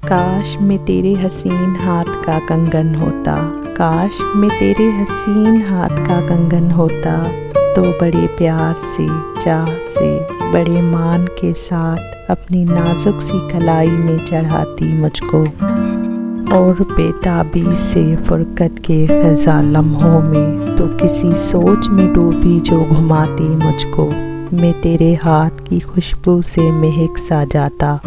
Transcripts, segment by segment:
काश मैं तेरे हसीन हाथ का कंगन होता, काश मैं तेरे हसीन हाथ का कंगन होता, तो बड़े प्यार से चाह से बड़े मान के साथ अपनी नाजुक सी कलाई में चढ़ाती मुझको, और बेताबी से फुरकत के ख़ज़ा लम्हों में तो किसी सोच में डूबी जो घुमाती मुझको। मैं तेरे हाथ की खुशबू से महक सा जाता,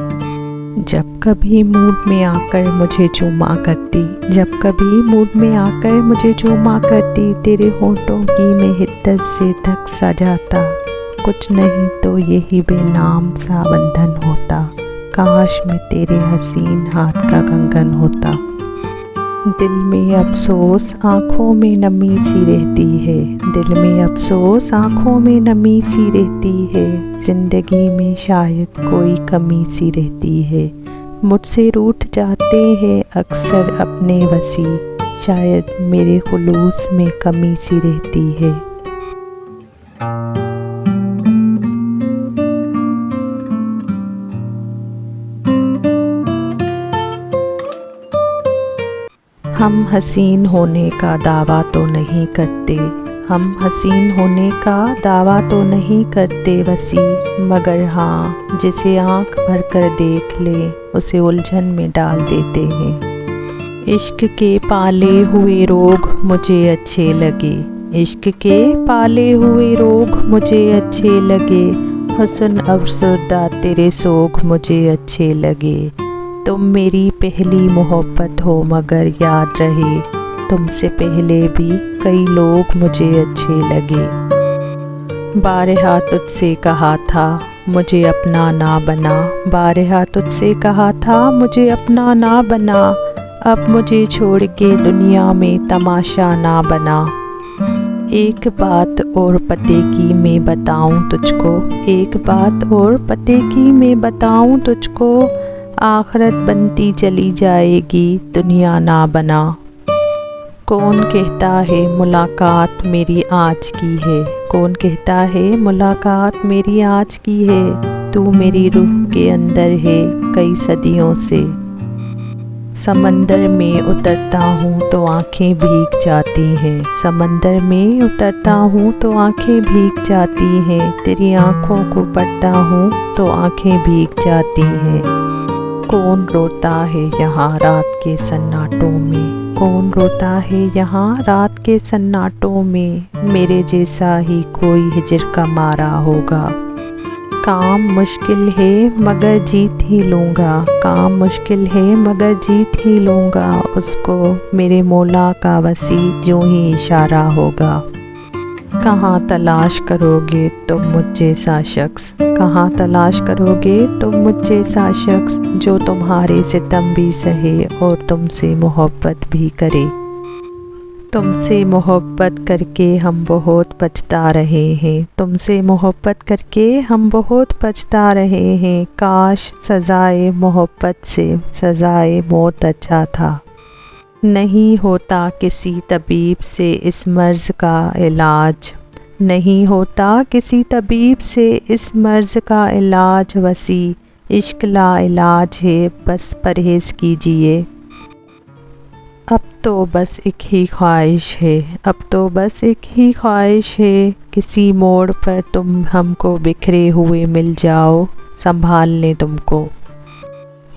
जब कभी मूड में आकर मुझे चूमा करती, जब कभी मूड में आकर मुझे चूमा करती, तेरे होठों की मैं हिद्दत से धक सा जाता। कुछ नहीं तो यही बेनाम सा बंधन होता, काश मैं तेरे हसीन हाथ का कंगन होता। दिल में अफसोस आँखों में नमी सी रहती है, दिल में अफसोस आँखों में नमी सी रहती है, ज़िंदगी में शायद कोई कमी सी रहती है। मुझसे रूठ जाते हैं अक्सर अपने वसी, शायद मेरे खुलूस में कमी सी रहती है। हम हसीन होने का दावा तो नहीं करते, हम हसीन होने का दावा तो नहीं करते वसी, मगर हाँ जिसे आँख भर कर देख ले उसे उलझन में डाल देते हैं। इश्क के पाले हुए रोग मुझे अच्छे लगे, इश्क के पाले हुए रोग मुझे अच्छे लगे, हुस्न अफसरदा तेरे सोग मुझे अच्छे लगे। तुम मेरी पहली मोहब्बत हो मगर याद रहे, तुमसे पहले भी कई लोग मुझे अच्छे लगे। बारहा तुझसे कहा था मुझे अपना ना बना, बारहा तुझसे कहा था मुझे अपना ना बना, अब मुझे छोड़ के दुनिया में तमाशा ना बना। एक बात और पते की मैं बताऊं तुझको, एक बात और पते की मैं बताऊं तुझको, आखिरत बनती चली जाएगी दुनिया ना बना। कौन कहता है मुलाकात मेरी आज की है, कौन कहता है मुलाकात मेरी आज की है, तू मेरी रूह के अंदर है कई सदियों से। समंदर में उतरता हूँ तो आँखें भीग जाती हैं, समंदर में उतरता हूँ तो आँखें भीग जाती हैं, तेरी आँखों को पढ़ता हूँ तो आँखें भीग जाती हैं। कौन रोता है यहाँ रात के सन्नाटों में, कौन रोता है यहाँ रात के सन्नाटों में, मेरे जैसा ही कोई हिजर का मारा होगा। काम मुश्किल है मगर जीत ही लूँगा, काम मुश्किल है मगर जीत ही लूँगा, उसको मेरे मौला का वसी जो ही इशारा होगा। कहाँ तलाश करोगे तुम मुझ जैसा शख्स, कहाँ तलाश करोगे तुम मुझ जैसा शख्स, जो तुम्हारे सितम भी सहे और तुमसे मोहब्बत भी करे। तुमसे मोहब्बत करके हम बहुत पछता रहे हैं, तुमसे मोहब्बत करके हम बहुत पछता रहे हैं, काश सज़ाए मोहब्बत से सज़ाए मौत अच्छा था। नहीं होता किसी तबीब से इस मर्ज़ का इलाज, नहीं होता किसी तबीब से इस मर्ज़ का इलाज वसी, इश्क ला इलाज है बस परहेज़ कीजिए। अब तो बस एक ही ख्वाहिश है, अब तो बस एक ही ख्वाहिश है, किसी मोड़ पर तुम हमको बिखरे हुए मिल जाओ, संभाल लें तुमको।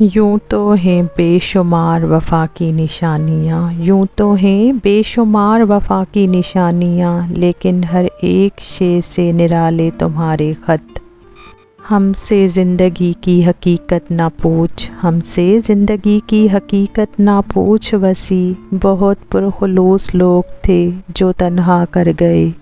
यूँ तो हैं बेशुमार वफ़ा की निशानियाँ, यूँ तो हैं बेशुमार वफ़ा की निशानियाँ, लेकिन हर एक शेर से निराले तुम्हारे ख़त। हमसे ज़िंदगी की हकीकत ना पूछ, हमसे ज़िंदगी की हकीकत ना पूछ वसी, बहुत पुरखुलूस लोग थे जो तन्हा कर गए।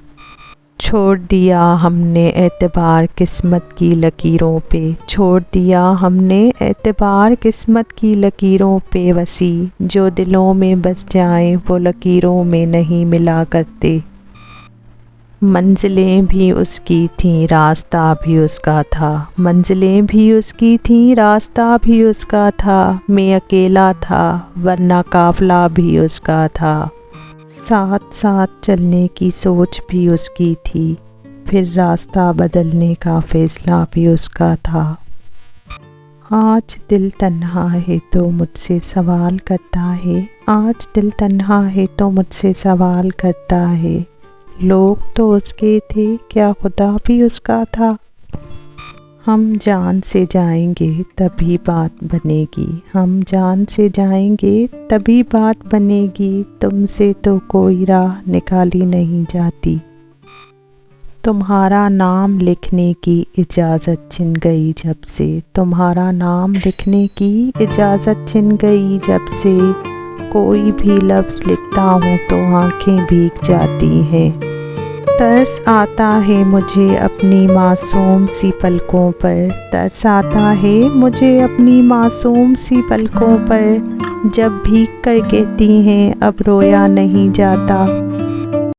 छोड़ दिया हमने एतबार किस्मत की लकीरों पे, छोड़ दिया हमने एतबार किस्मत की लकीरों पे वसी, जो दिलों में बस जाएं वो लकीरों में नहीं मिला करते। मंजिलें भी उसकी थीं रास्ता भी उसका था, मंजिलें भी उसकी थीं रास्ता भी उसका था, मैं अकेला था वरना काफ़िला भी उसका था। साथ साथ चलने की सोच भी उसकी थी, फिर रास्ता बदलने का फ़ैसला भी उसका था। आज दिल तन्हा है तो मुझसे सवाल करता है, आज दिल तन्हा है तो मुझसे सवाल करता है। लोग तो उसके थे, क्या खुदा भी उसका था। हम जान से जाएंगे तभी बात बनेगी, हम जान से जाएंगे तभी बात बनेगी। तुमसे तो कोई राह निकाली नहीं जाती। तुम्हारा नाम लिखने की इजाज़त छिन गई जब से, तुम्हारा नाम लिखने की इजाज़त छिन गई जब से। कोई भी लफ्ज़ लिखता हूँ तो आँखें भीग जाती हैं। तरस आता है मुझे अपनी मासूम सी पलकों पर, तरस आता है मुझे अपनी मासूम सी पलकों पर। जब भीग कर कहती हैं अब रोया नहीं जाता,